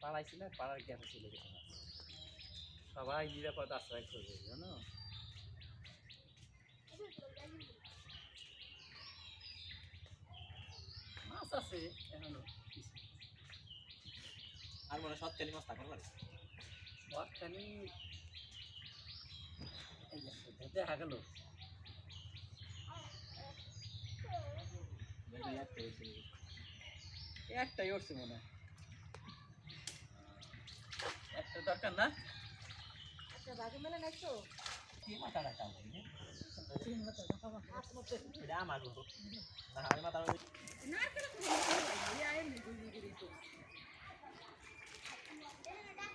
পালাইছি না, পাড়ার গ্যাপে চলে গেছে মাছ। সবাই নিরাপদ আশ্রয় করবে, জানো? মাছ আছে এখনো কিছু। আর মনে সৎকালী মাছ থাকার পারে সৎকানি দেখা গেল একটাই উঠছে মনে হয়, একটা দরকার না। আচ্ছা বাকি মেলা নাই তো কি মাথা রাখা হবে তিন মতো দেখাবো এটা আমার গরু না আমি মাথা না কেন ইয়া এমনি দুই দিদি তো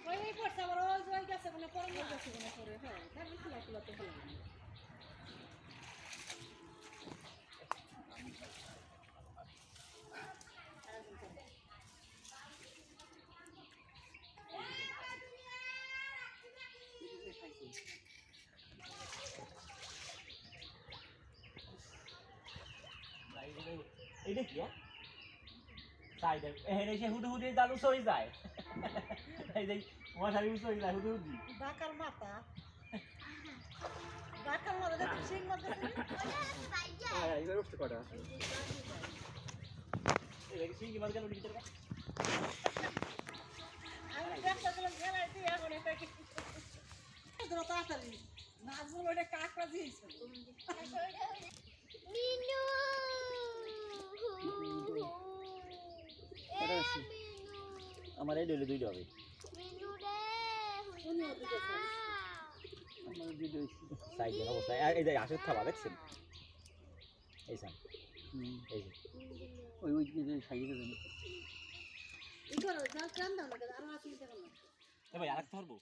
ওই পড়ছে আবার ওই গেছে বলে পরে গেছে বলে পরে হ্যাঁ তারপর খোলা খোলা তো ভালো এইটা কি তাই দেখ এখানে এসে হুদু হুদু জালু সই যায় এই যে মশারি সই যায় হুদু হুদু বাকার মাথা বাকার মাথা দেখি সিং মাথা এবার উঠছে কটা? এই দেখি সিঙ্গি মাছ গেল ভিতরে আমি ব্যবসা করলাম খেলাই দিয়ে এখন এটা কি ধরো তাড়াতাড়ি মাছ বলো এটা কাকড়া দিয়েছে মিনু আমার এই ডলে দুইটা হবে মিনু রে উনিও দিতে আমার দিদি সাইজের অবস্থা এই যে আসে খাবার দেখছেন এই সান এই যে ওই ওই দিকে সাইজে দেন। ই করো যা কান দাও না আর আছে দেখো না এ ভাই আরেকটা ধরবো